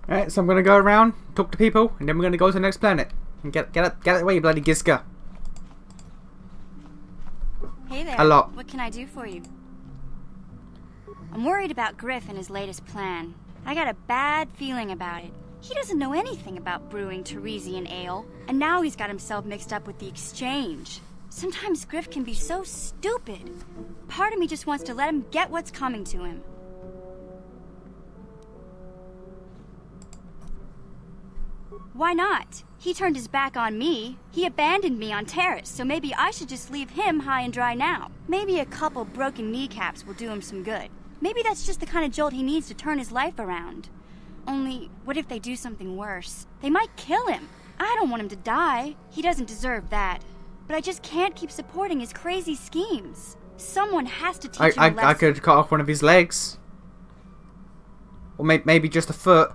Alright, so I'm gonna go around, talk to people, and then we're gonna go to the next planet. And get it away, you bloody Giska. Hey there. A lot. What can I do for you? I'm worried about Griff and his latest plan. I got a bad feeling about it. He doesn't know anything about brewing Teresian ale, and now he's got himself mixed up with the exchange. Sometimes Griff can be so stupid. Part of me just wants to let him get what's coming to him. Why not? He turned his back on me. He abandoned me on Terrace, so maybe I should just leave him high and dry now. Maybe a couple broken kneecaps will do him some good. Maybe that's just the kind of jolt he needs to turn his life around. Only, what if they do something worse? They might kill him. I don't want him to die. He doesn't deserve that. But I just can't keep supporting his crazy schemes. Someone has to teach him a lesson. I could cut off one of his legs. Or maybe just a foot.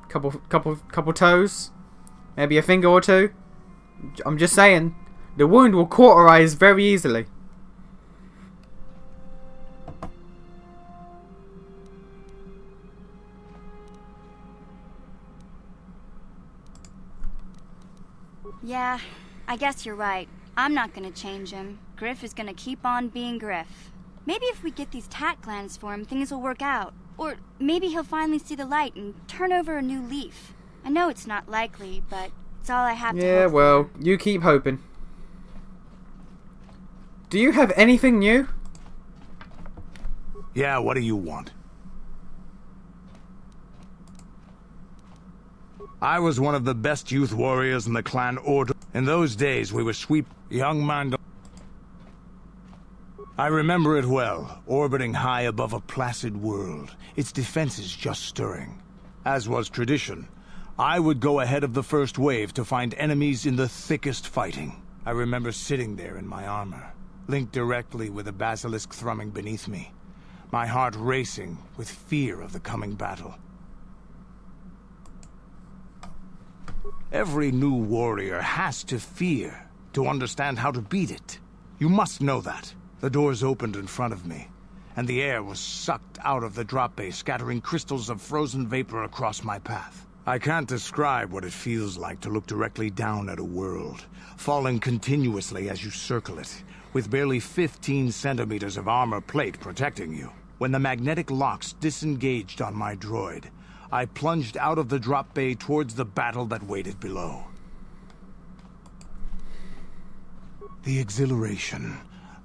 Couple toes. Maybe a finger or two. I'm just saying. The wound will cauterize very easily. Yeah, I guess you're right. I'm not gonna change him. Griff is gonna keep on being Griff. Maybe if we get these tat glands for him, things will work out. Or maybe he'll finally see the light and turn over a new leaf. I know it's not likely, but it's all I have to hope Yeah, well, for. you keep hoping. Do you have anything new? Yeah, what do you want? I was one of the best youth warriors in the clan Order. In those days, we were young man. I remember it well, orbiting high above a placid world, its defenses just stirring. As was tradition, I would go ahead of the first wave to find enemies in the thickest fighting. I remember sitting there in my armor, linked directly with a basilisk thrumming beneath me, my heart racing with fear of the coming battle. Every new warrior has to fear to understand how to beat it. You must know that. The doors opened in front of me, and the air was sucked out of the drop bay, scattering crystals of frozen vapor across my path. I can't describe what it feels like to look directly down at a world, falling continuously as you circle it, with barely 15 centimeters of armor plate protecting you. When the magnetic locks disengaged on my droid, I plunged out of the drop bay towards the battle that waited below. The exhilaration,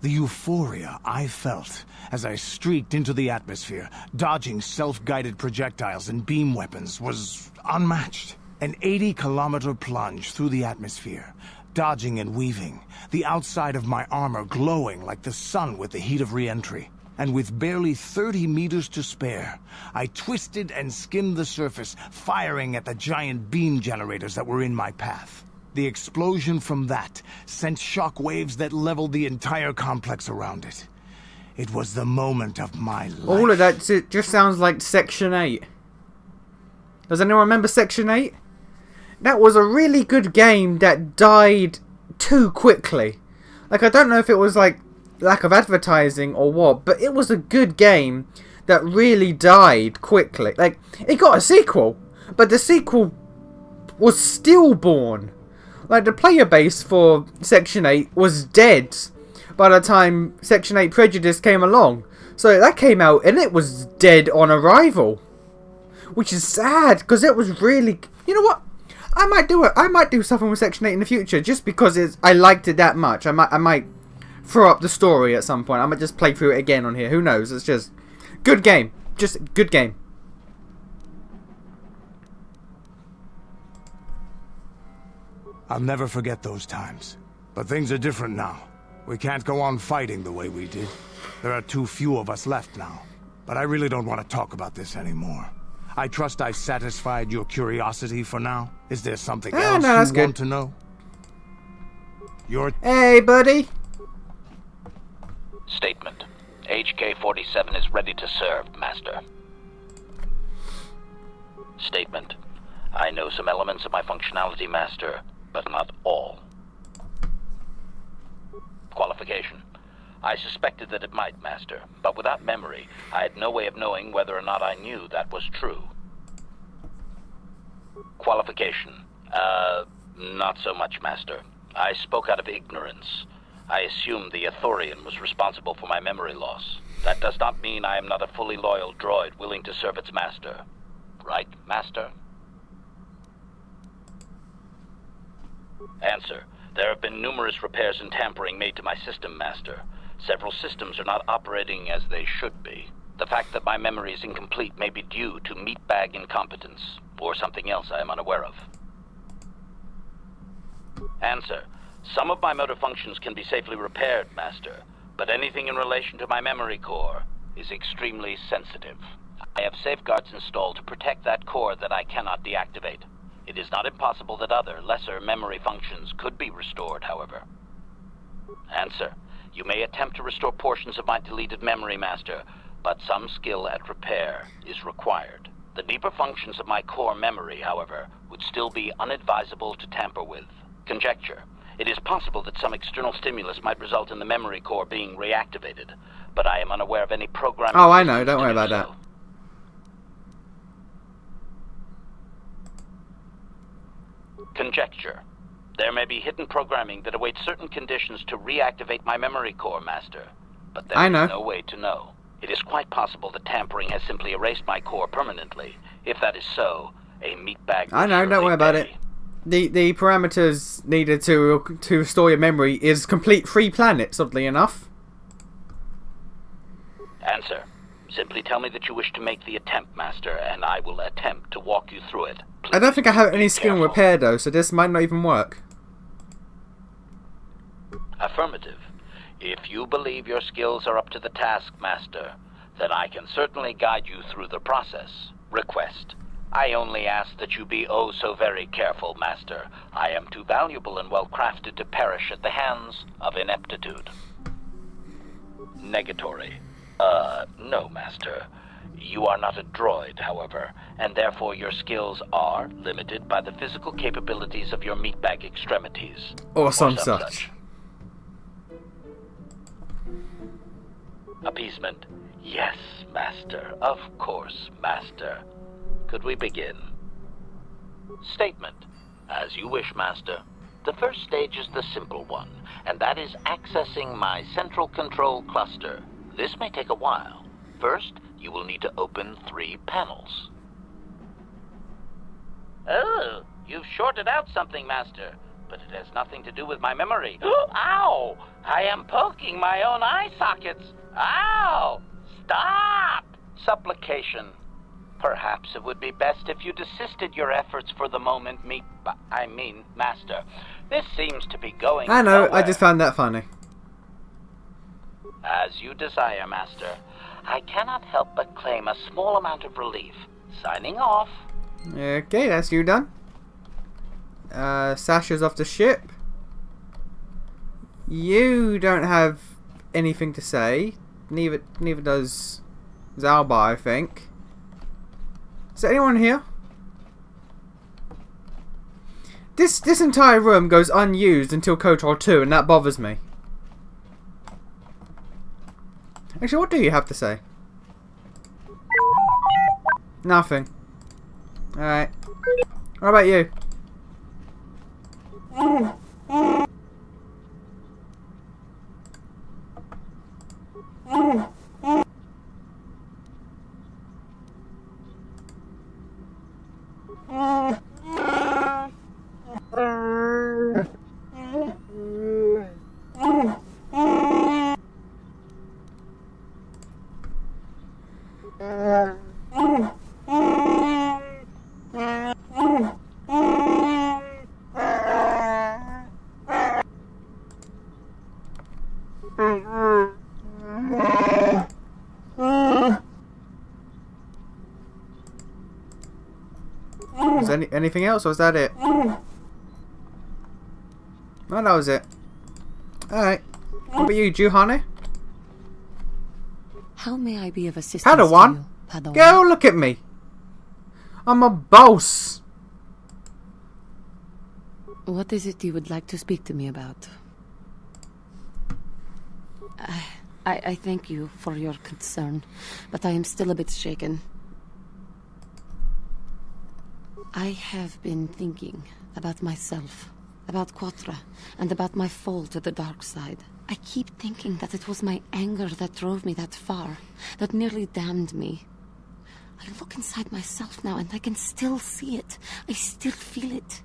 the euphoria I felt as I streaked into the atmosphere, dodging self-guided projectiles and beam weapons, was unmatched. An 80-kilometer plunge through the atmosphere, dodging and weaving, the outside of my armor glowing like the sun with the heat of re-entry. And with barely 30 meters to spare, I twisted and skimmed the surface, firing at the giant beam generators that were in my path. The explosion from that sent shock waves that leveled the entire complex around it. It was the moment of my life. All of that just sounds like Section 8. Does anyone remember Section 8? That was a really good game that died too quickly. Like, I don't know if it was like lack of advertising or what, but it was a good game that really died quickly. Like, it got a sequel, but the sequel was stillborn. Like, the player base for Section 8 was dead by the time Section 8 Prejudice came along. So that came out and it was dead on arrival, which is sad because it was really, you know what, I might do it. I might do something with Section 8 in the future just because I liked it that much. I might throw up the story at some point. I might just play through it again on here. Who knows? It's just good game. Just good game. I'll never forget those times. But things are different now. We can't go on fighting the way we did. There are too few of us left now. But I really don't want to talk about this anymore. I trust I've satisfied your curiosity for now. Is there something else you want to know? Hey, buddy. Statement. HK-47 is ready to serve, Master. Statement. I know some elements of my functionality, Master, but not all. Qualification. I suspected that it might, Master, but without memory, I had no way of knowing whether or not I knew that was true. Qualification. Not so much, Master. I spoke out of ignorance. I assumed the Ithorian was responsible for my memory loss. That does not mean I am not a fully loyal droid willing to serve its master. Right, Master? Answer. There have been numerous repairs and tampering made to my system, Master. Several systems are not operating as they should be. The fact that my memory is incomplete may be due to meatbag incompetence, or something else I am unaware of. Answer. Some of my motor functions can be safely repaired, Master, but anything in relation to my memory core is extremely sensitive. I have safeguards installed to protect that core that I cannot deactivate. It is not impossible that other, lesser memory functions could be restored, however. Answer. You may attempt to restore portions of my deleted memory, Master, but some skill at repair is required. The deeper functions of my core memory, however, would still be unadvisable to tamper with. Conjecture. It is possible that some external stimulus might result in the memory core being reactivated, but I am unaware of any programming. Oh, I know. Don't worry about that. Conjecture. There may be hidden programming that awaits certain conditions to reactivate my memory core, Master, but there is no way to know. It is quite possible that tampering has simply erased my core permanently. If that is so, a meatbag. I know. Don't worry about it. The parameters needed to restore your memory is complete free planets, oddly enough. Answer. Simply tell me that you wish to make the attempt, Master, and I will attempt to walk you through it. Please I don't think I have any skill in repair, though, so this might not even work. Affirmative. If you believe your skills are up to the task, Master, then I can certainly guide you through the process. Request. I only ask that you be oh so very careful, Master. I am too valuable and well-crafted to perish at the hands of ineptitude. Negatory. No, Master. You are not a droid, however, and therefore your skills are limited by the physical capabilities of your meatbag extremities. Or some such. Appeasement. Yes, Master. Of course, Master. Could we begin? Statement. As you wish, Master. The first stage is the simple one, and that is accessing my central control cluster. This may take a while. First, you will need to open 3 panels. Oh, you've shorted out something, Master. But it has nothing to do with my memory. Ow! I am poking my own eye sockets. Ow! Stop! Supplication. Perhaps it would be best if you desisted your efforts for the moment, Master. This seems to be going I know, nowhere. I just found that funny. As you desire, Master. I cannot help but claim a small amount of relief. Signing off. Okay, that's you done. Sasha's off the ship. You don't have anything to say. Neither does Zalba, I think. Is there anyone here? This entire room goes unused until KOTOR 2, and that bothers me. Actually, what do you have to say? Nothing. Alright. What about you? Was anything else, or was that it? Oh, that was it. Alright. What about you, Juhani? How may I be of assistance Padawan? to you, Padawan? Go look at me. I'm a boss. What is it you would like to speak to me about? I thank you for your concern, but I am still a bit shaken. I have been thinking about myself, about Quatra, and about my fall to the dark side. I keep thinking that it was my anger that drove me that far, that nearly damned me. I look inside myself now and I can still see it. I still feel it.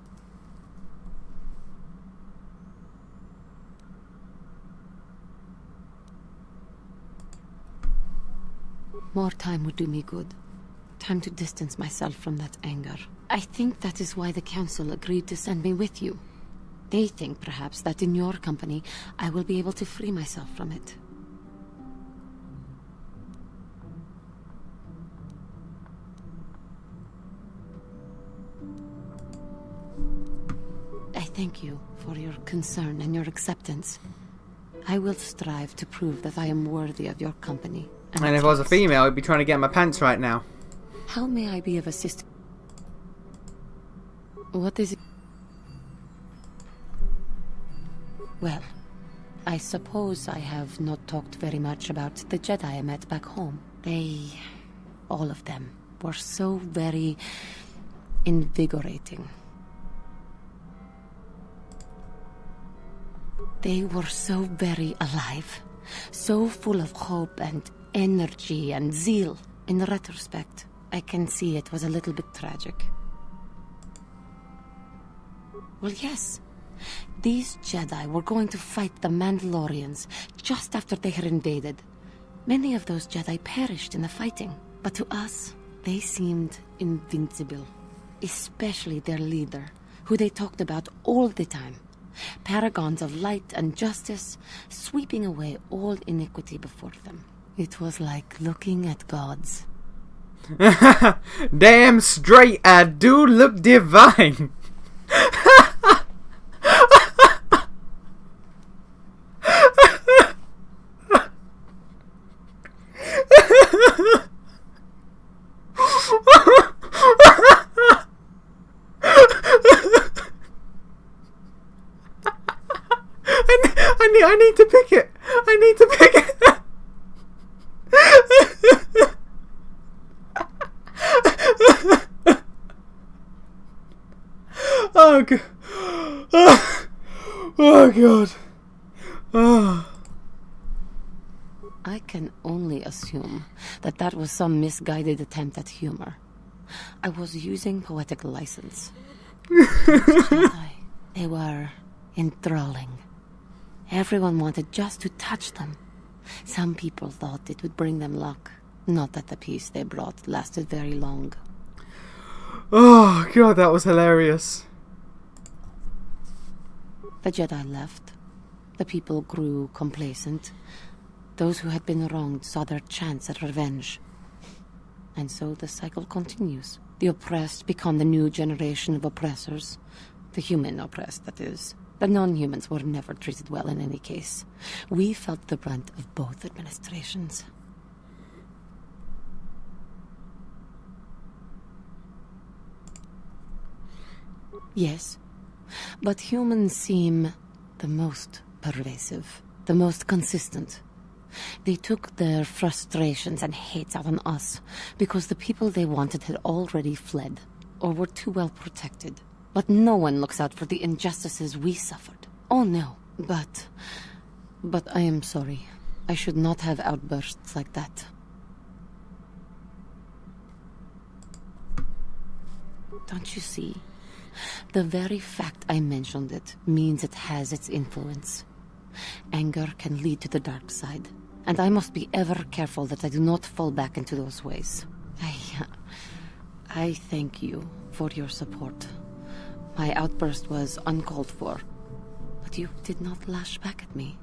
More time would do me good. Time to distance myself from that anger. I think that is why the council agreed to send me with you. They think, perhaps, that in your company, I will be able to free myself from it. I thank you for your concern and your acceptance. I will strive to prove that I am worthy of your company. And if I was a female, I'd be trying to get in my pants right now. How may I be of assistance? What is it? Well, I suppose I have not talked very much about the Jedi I met back home. They, all of them, were so very invigorating. They were so very alive, so full of hope and energy and zeal. In retrospect, I can see it was a little bit tragic. Well, yes. These Jedi were going to fight the Mandalorians just after they had invaded. Many of those Jedi perished in the fighting, but to us, they seemed invincible. Especially their leader, who they talked about all the time. Paragons of light and justice, sweeping away all iniquity before them. It was like looking at gods. Damn straight, I do look divine. I need to pick it. I need to pick it. Oh god. Oh god. Oh. I can only assume that that was some misguided attempt at humor. I was using poetic license. They were enthralling. Everyone wanted just to touch them. Some people thought it would bring them luck. Not that the peace they brought lasted very long. Oh god, that was hilarious. The Jedi left. The people grew complacent. Those who had been wronged saw their chance at revenge. And so the cycle continues. The oppressed become the new generation of oppressors. The human oppressed, that is. The non-humans were never treated well in any case. We felt the brunt of both administrations. Yes, but humans seem the most pervasive, the most consistent. They took their frustrations and hates out on us because the people they wanted had already fled or were too well protected. But no one looks out for the injustices we suffered. Oh no, but I am sorry. I should not have outbursts like that. Don't you see? The very fact I mentioned it means it has its influence. Anger can lead to the dark side, and I must be ever careful that I do not fall back into those ways. I thank you for your support. My outburst was uncalled for, but you did not lash back at me.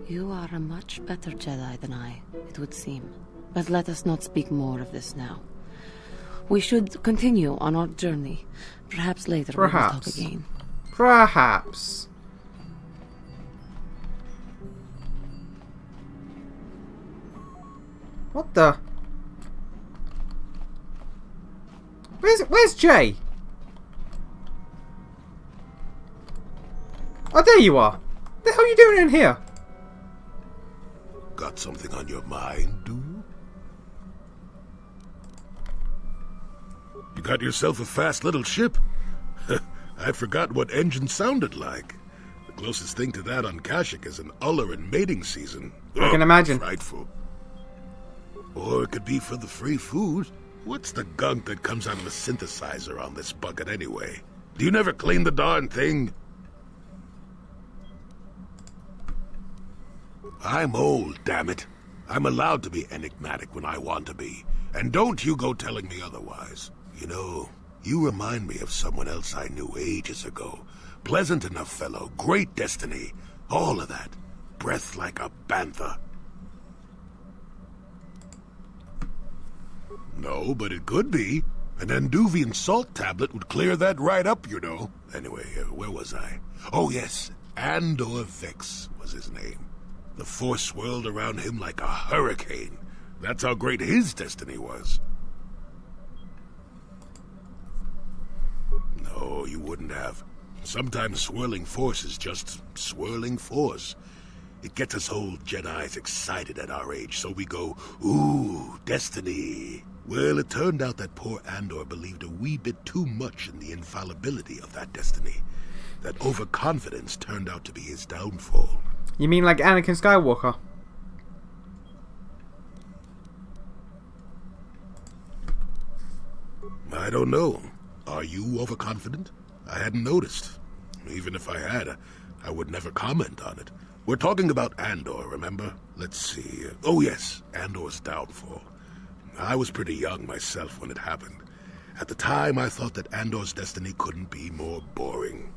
You are a much better Jedi than I, it would seem. But let us not speak more of this now. We should continue on our journey. Perhaps later we will talk again. Perhaps. What the? Where's Jay? Oh, there you are. What the hell are you doing in here? Got something on your mind, do you? You got yourself a fast little ship. I forgot what engine sounded like. The closest thing to that on Kashyyyk is an uller in mating season. I can imagine. Frightful. Or it could be for the free food. What's the gunk that comes out of the synthesizer on this bucket anyway? Do you never clean the darn thing? I'm old, damn it. I'm allowed to be enigmatic when I want to be. And don't you go telling me otherwise. You know, you remind me of someone else I knew ages ago. Pleasant enough fellow, great destiny, all of that. Breath like a bantha. No, but it could be. An Anduvian salt tablet would clear that right up, you know. Anyway, where was I? Oh yes, Andor Vex was his name. The force swirled around him like a hurricane. That's how great his destiny was. No, you wouldn't have. Sometimes swirling force is just swirling force. It gets us old Jedis excited at our age, so we go, ooh, destiny. Well, it turned out that poor Andor believed a wee bit too much in the infallibility of that destiny. That overconfidence turned out to be his downfall. You mean like Anakin Skywalker? I don't know. Are you overconfident? I hadn't noticed. Even if I had, I would never comment on it. We're talking about Andor, remember? Let's see. Oh yes, Andor's downfall. I was pretty young myself when it happened. At the time, I thought that Andor's destiny couldn't be more boring.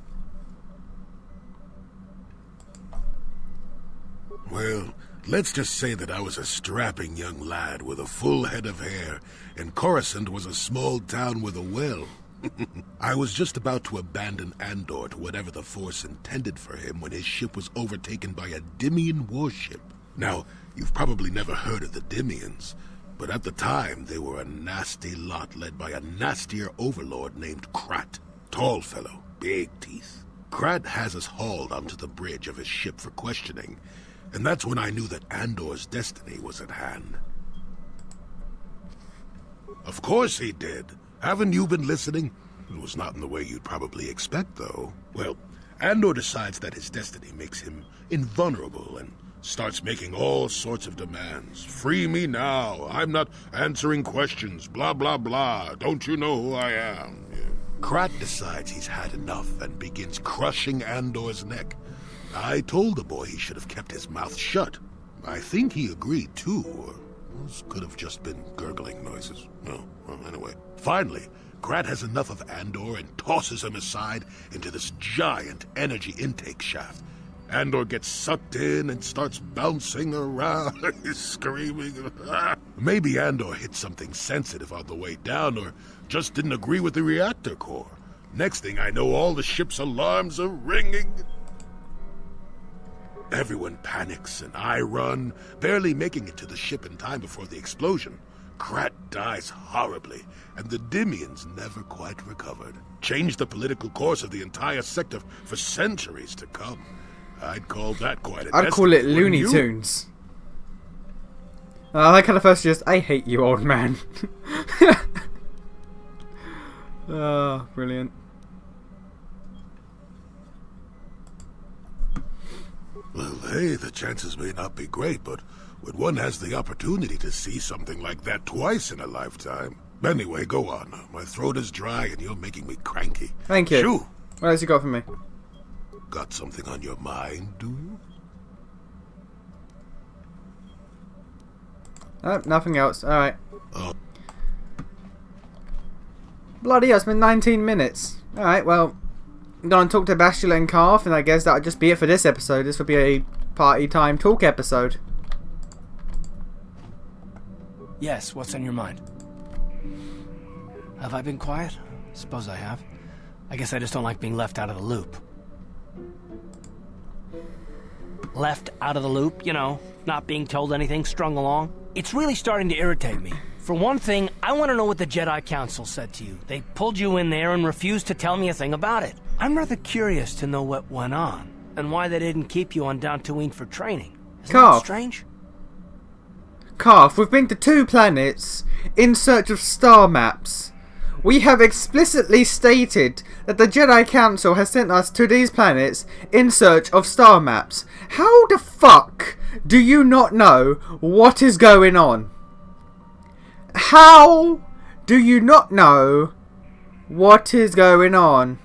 Well, let's just say that I was a strapping young lad with a full head of hair, and Coruscant was a small town with a well. I was just about to abandon Andor to whatever the Force intended for him when his ship was overtaken by a Dimian warship. Now, you've probably never heard of the Dimians, but at the time they were a nasty lot led by a nastier overlord named Krat. Tall fellow, big teeth. Krat has us hauled onto the bridge of his ship for questioning, and that's when I knew that Andor's destiny was at hand. Of course he did. Haven't you been listening? It was not in the way you'd probably expect, though. Well, Andor decides that his destiny makes him invulnerable and starts making all sorts of demands. Free me now. I'm not answering questions. Blah, blah, blah. Don't you know who I am? Yeah. Krat decides he's had enough and begins crushing Andor's neck. I told the boy he should have kept his mouth shut. I think he agreed, too, or those could have just been gurgling noises. No, well, anyway. Finally, Krat has enough of Andor and tosses him aside into this giant energy intake shaft. Andor gets sucked in and starts bouncing around, screaming. Maybe Andor hit something sensitive on the way down, or just didn't agree with the reactor core. Next thing I know, all the ship's alarms are ringing. Everyone panics, and I run, barely making it to the ship in time before the explosion. Krat dies horribly, and the Dimians never quite recovered. Changed the political course of the entire sector for centuries to come. I'd call that quite a I'd call it Looney Tunes. I like how the first just, I hate you, old man. Oh, brilliant. Well, hey, the chances may not be great, but when one has the opportunity to see something like that twice in a lifetime. Anyway, go on. My throat is dry and you're making me cranky. Thank you. Shoo! What else you got for me? Got something on your mind, do you? Oh, nothing else. Alright. Oh. Bloody hell, it's been 19 minutes. Alright, well, I'm going to talk to Bastila and Carth, and I guess that'll just be it for this episode. This will be a party time talk episode. Yes, what's on your mind? Have I been quiet? Suppose I have. I guess I just don't like being left out of the loop. Left out of the loop, you know, not being told anything, strung along. It's really starting to irritate me. For one thing, I want to know what the Jedi Council said to you. They pulled you in there and refused to tell me a thing about it. I'm rather curious to know what went on, and why they didn't keep you on Dantooine for training. Isn't that strange? Carth, we've been to 2 planets in search of star maps. We have explicitly stated that the Jedi Council has sent us to these planets in search of star maps. How the fuck do you not know what is going on? How do you not know what is going on?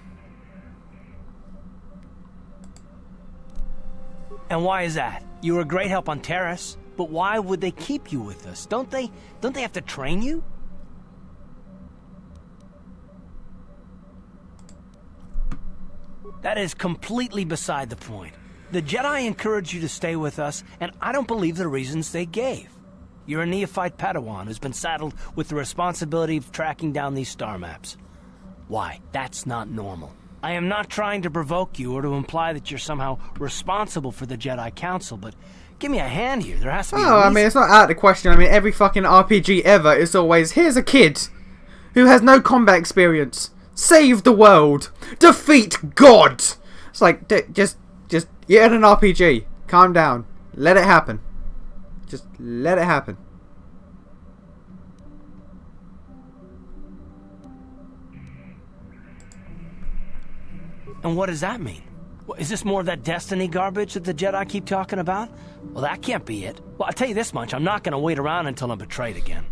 And why is that? You were a great help on Terrace, but why would they keep you with us? Don't they have to train you? That is completely beside the point. The Jedi encouraged you to stay with us, and I don't believe the reasons they gave. You're a neophyte Padawan who's been saddled with the responsibility of tracking down these star maps. Why? That's not normal. I am not trying to provoke you or to imply that you're somehow responsible for the Jedi Council, but give me a hand here. There has to be a reason. I mean, it's not out of the question. I mean, every fucking RPG ever is always, here's a kid who has no combat experience. Save the world. Defeat God. It's like, just you're in an RPG. Calm down. Let it happen. Just let it happen. And what does that mean? Is this more of that destiny garbage that the Jedi keep talking about? Well, that can't be it. Well, I'll tell you this much. I'm not going to wait around until I'm betrayed again.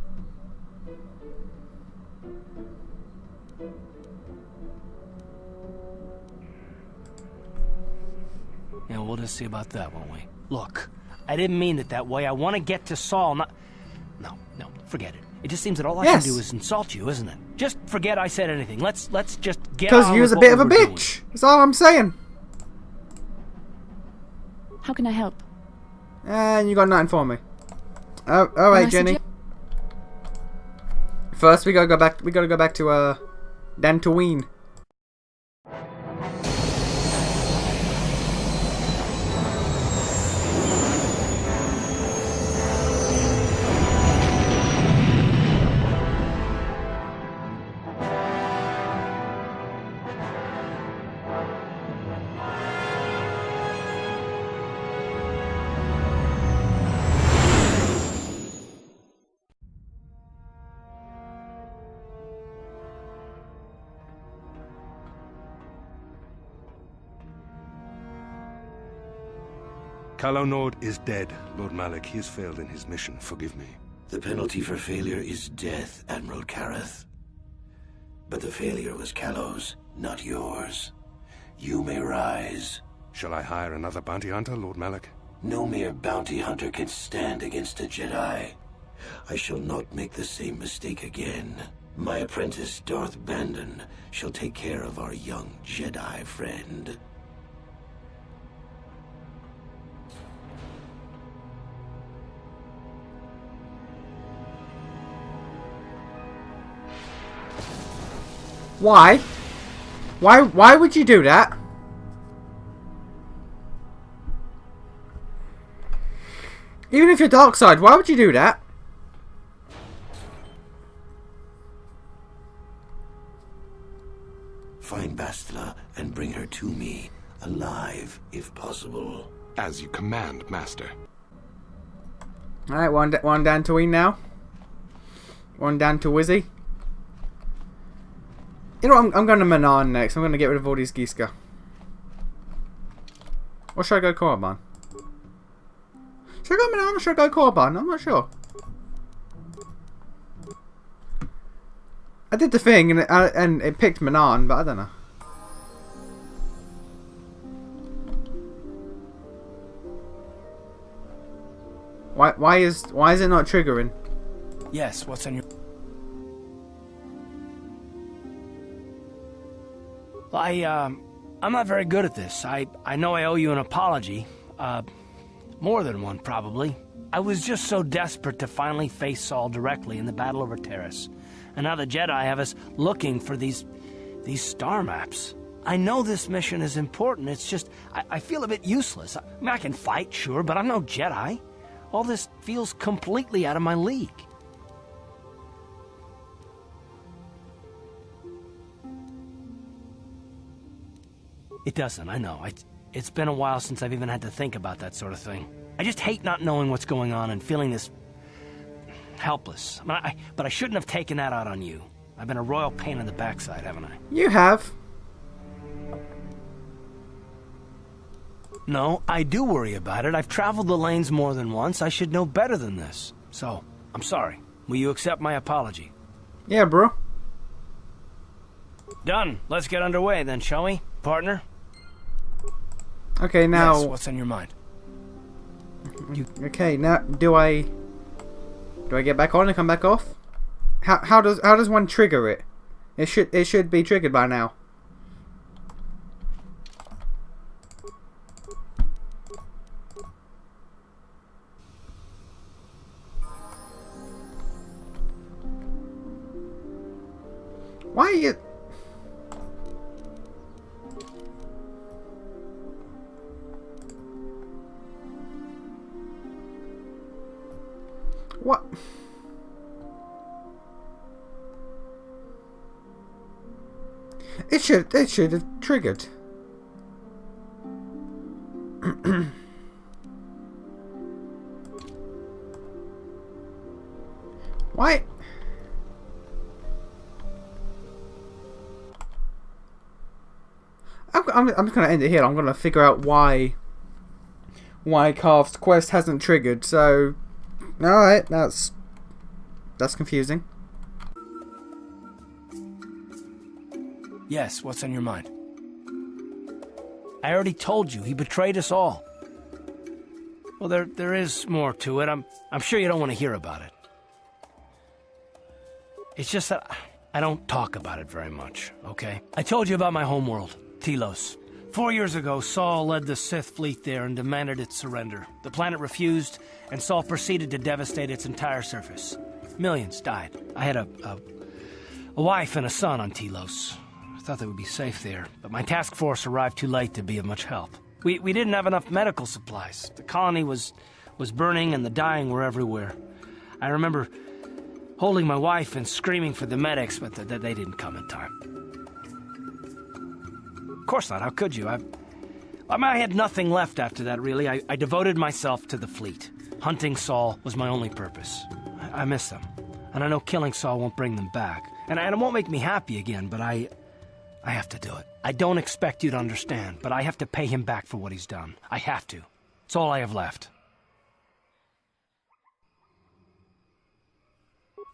Yeah, we'll just see about that, won't we? Look, I didn't mean it that way. I want to get to Saul, not... No, forget it. It just seems that all I can do is insult you, isn't it? Just forget I said anything. Let's just get on with what we're doing. Because you was a bit of a bitch. That's all I'm saying. How can I help? And you got nothing for me. Oh, all right, Jenny. First, we gotta go back. We gotta go back to Dantooine. Calo Nord is dead, Lord Malak. He has failed in his mission. Forgive me. The penalty for failure is death, Admiral Kareth. But the failure was Calo's, not yours. You may rise. Shall I hire another bounty hunter, Lord Malak? No mere bounty hunter can stand against a Jedi. I shall not make the same mistake again. My apprentice, Darth Bandon, shall take care of our young Jedi friend. Why? Why would you do that? Even if you're dark side, why would you do that? Find Bastila and bring her to me, alive, if possible. As you command, Master. Alright, one down to Ween now. One down to Wizzy. You know what, I'm going to Manan next. I'm going to get rid of all these Giska. Or should I go Korriban? Should I go Manan or should I go Korriban? I'm not sure. I did the thing and it picked Manan, but I don't know. Why is it not triggering? Yes, what's on your... I'm not very good at this. I know I owe you an apology. More than one, probably. I was just so desperate to finally face Saul directly in the battle over Terrace. And now the Jedi have us looking for these star maps. I know this mission is important, it's just, I feel a bit useless. I mean, I can fight, sure, but I'm no Jedi. All this feels completely out of my league. It doesn't, I know. It's been a while since I've even had to think about that sort of thing. I just hate not knowing what's going on and feeling this... helpless. But I shouldn't have taken that out on you. I've been a royal pain in the backside, haven't I? You have. No, I do worry about it. I've traveled the lanes more than once. I should know better than this. So, I'm sorry. Will you accept my apology? Yeah, bro. Done. Let's get underway then, shall we, partner? Okay, now... Yes, what's on your mind? Okay, now do I get back on and come back off? How does one trigger it? It should be triggered by now. Why are you... What? It should have triggered. Why? I'm just gonna end it here. I'm gonna figure out why Carve's quest hasn't triggered. So, all right, that's confusing. Yes, what's on your mind? I already told you, he betrayed us all. Well, there is more to it. I'm sure you don't want to hear about it. It's just that I don't talk about it very much, okay? I told you about my homeworld, Telos. 4 years ago, Saul led the Sith fleet there and demanded its surrender. The planet refused, and Saul proceeded to devastate its entire surface. Millions died. I had a wife and a son on Telos. I thought they would be safe there, but my task force arrived too late to be of much help. We didn't have enough medical supplies. The colony was burning and the dying were everywhere. I remember holding my wife and screaming for the medics, but they didn't come in time. Of course not, how could you? I had nothing left after that, really. I devoted myself to the fleet. Hunting Saul was my only purpose. I miss them, and I know killing Saul won't bring them back. And it won't make me happy again, but I have to do it. I don't expect you to understand, but I have to pay him back for what he's done. I have to. It's all I have left.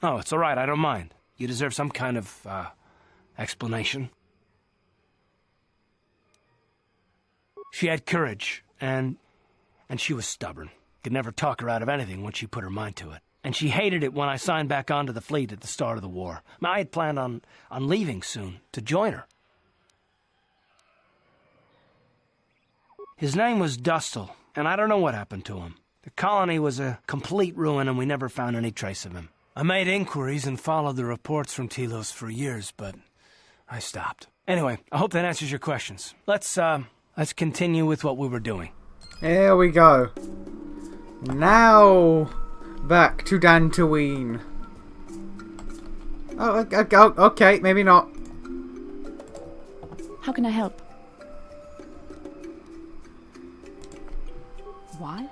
Oh, it's all right. I don't mind. You deserve some kind of, explanation. She had courage, and she was stubborn. Could never talk her out of anything once she put her mind to it. And she hated it when I signed back onto the fleet at the start of the war. I had planned on leaving soon to join her. His name was Dustle, and I don't know what happened to him. The colony was a complete ruin, and we never found any trace of him. I made inquiries and followed the reports from Telos for years, but I stopped. Anyway, I hope that answers your questions. Let's continue with what we were doing. Here we go. Now, back to Dantooine. Oh, okay, maybe not. How can I help? Why?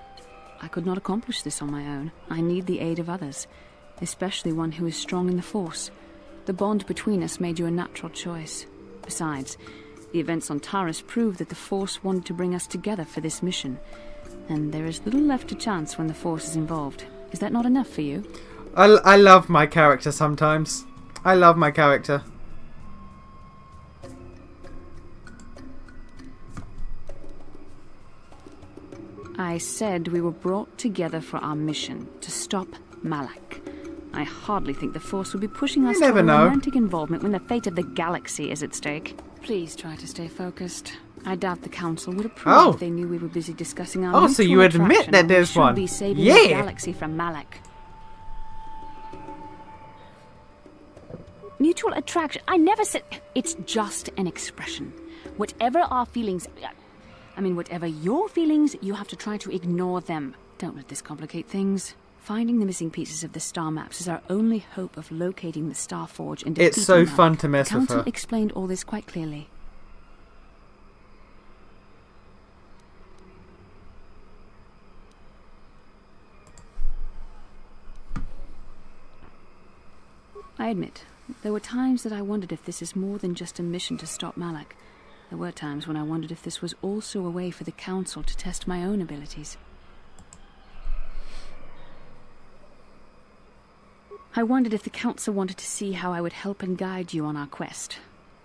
I could not accomplish this on my own. I need the aid of others, especially one who is strong in the Force. The bond between us made you a natural choice. Besides, the events on Taris prove that the Force wanted to bring us together for this mission, and there is little left to chance when the Force is involved. Is that not enough for you? I love my character sometimes. I love my character. I said we were brought together for our mission, to stop Malak. I hardly think the Force would be pushing us toward romantic involvement when the fate of the galaxy is at stake. Please try to stay focused. I doubt the Council would approve if they knew we were busy discussing our so you admit that there's one. Be saving the galaxy from Malak. Mutual attraction. I never said... It's just an expression. Whatever our feelings... whatever your feelings, you have to try to ignore them. Don't let this complicate things. Finding the missing pieces of the star maps is our only hope of locating the Star Forge and defeating It's so Malak. fun to mess The with Council her. explained all this quite clearly. I admit, There were times that I wondered if this is more than just a mission to stop Malak. There were times when I wondered if this was also a way for the Council to test my own abilities. I wondered if the Council wanted to see how I would help and guide you on our quest.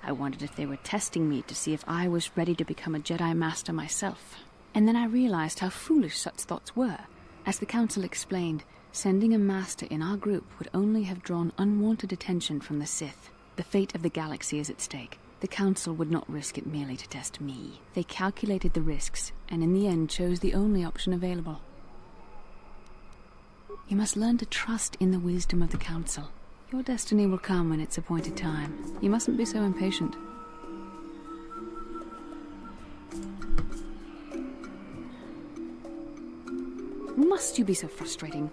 I wondered if they were testing me to see if I was ready to become a Jedi Master myself. And then I realized how foolish such thoughts were. As the Council explained, sending a Master in our group would only have drawn unwanted attention from the Sith. The fate of the galaxy is at stake. The Council would not risk it merely to test me. They calculated the risks, and in the end chose the only option available. You must learn to trust in the wisdom of the Council. Your destiny will come when it's appointed time. You mustn't be so impatient. Must you be so frustrating?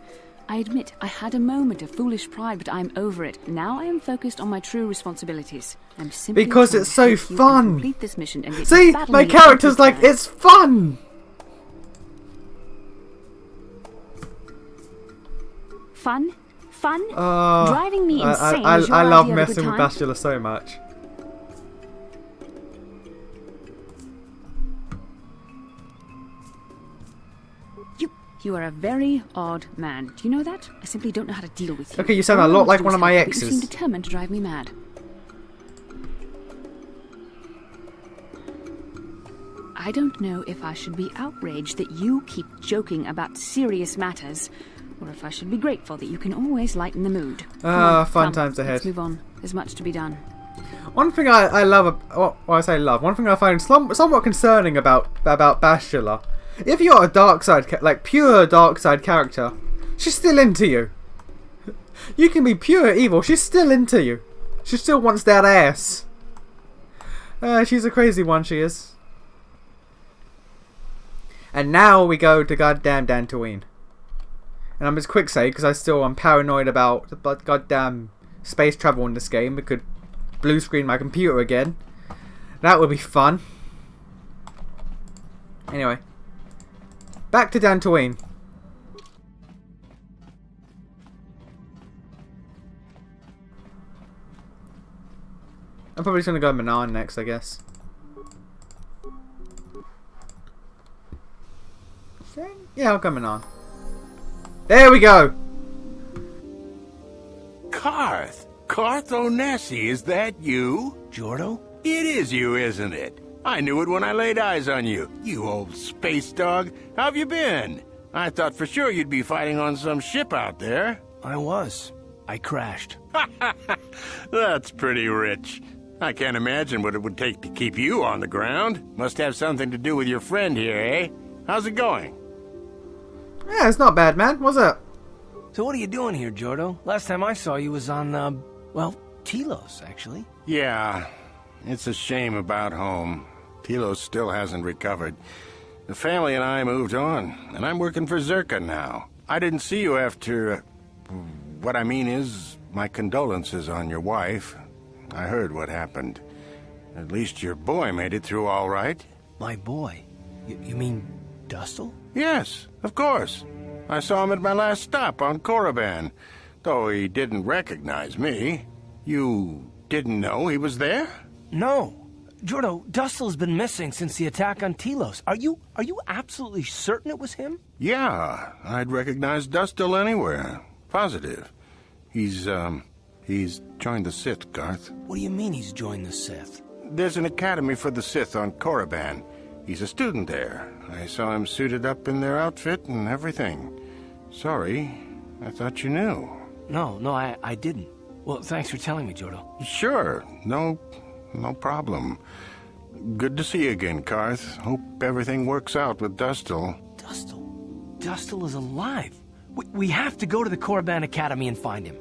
I admit I had a moment of foolish pride, but I'm over it. Now I am focused on my true responsibilities. I'm simply Because it's so fun. Complete this mission and get See, battle my me character's like, every time. it's fun. Fun? Fun? Oh, Driving me insane is your I love idea of a good messing with time? Bastila so much. You are a very odd man. Do you know that? I simply don't know how to deal with you. Okay, you sound All a I lot want like to do one is of my help, but you exes. seem determined to drive me mad. I don't know if I should be outraged that you keep joking about serious matters, or if I should be grateful that you can always lighten the mood. Fun times ahead. Let's move on. There's much to be done. One thing I love, well, I say love, one thing I find somewhat concerning about Bastila, if you're a dark side, like pure dark side character, she's still into you. You can be pure evil, she's still into you. She still wants that ass. She's a crazy one, she is. And now we go to goddamn Dantooine. And I'm just quick say, because I'm paranoid about the goddamn space travel in this game. It could blue screen my computer again. That would be fun. Anyway. Back to Dantooine. I'm probably just going to go Manan next, I guess. Yeah, I'll go Manan. There we go! Karth! Karth Onesi, is that you? Jordo? It is you, isn't it? I knew it when I laid eyes on you. You old space dog. How have you been? I thought for sure you'd be fighting on some ship out there. I was. I crashed. That's pretty rich. I can't imagine what it would take to keep you on the ground. Must have something to do with your friend here, eh? How's it going? Yeah, it's not bad, man. What's up? So what are you doing here, Jordo? Last time I saw you was on, well, Telos, actually. Yeah, it's a shame about home. Telos still hasn't recovered. The family and I moved on, and I'm working for Zerka now. I didn't see you after... what I mean is, my condolences on your wife. I heard what happened. At least your boy made it through all right. My boy? You mean Dustle? Yes, of course. I saw him at my last stop on Korriban, though he didn't recognize me. You didn't know he was there? No. Jordo, Dustle's been missing since the attack on Telos. Are you absolutely certain it was him? Yeah, I'd recognize Dustle anywhere. Positive. He's joined the Sith, Garth. What do you mean he's joined the Sith? There's an academy for the Sith on Korriban. He's a student there. I saw him suited up in their outfit and everything. Sorry, I thought you knew. No, I didn't. Well, thanks for telling me, Jordo. Sure, no problem. Good to see you again, Karth. Hope everything works out with Dustle. Dustle is alive. We have to go to the Korriban Academy and find him.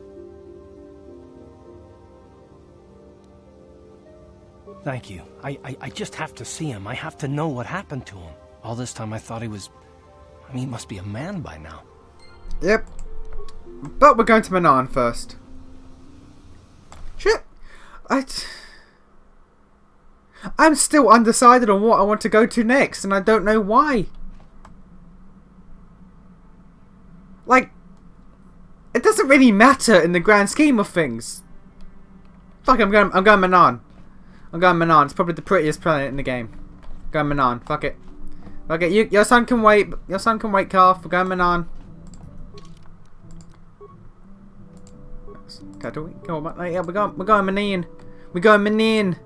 Thank you. I just have to see him. I have to know what happened to him. All this time I thought he was... I mean, he must be a man by now. Yep. But we're going to Manan first. Shit. I'm still undecided on what I want to go to next, and I don't know why. Like, it doesn't really matter in the grand scheme of things. Fuck it, I'm going Manan. I'm going Manan. It's probably the prettiest planet in the game. Going Manan. Fuck it. Fuck it. Your son can wait. Your son can wait, Calf. We're going Manan. Dantooine. Go on, yeah, we're going Manan. We're going Manan.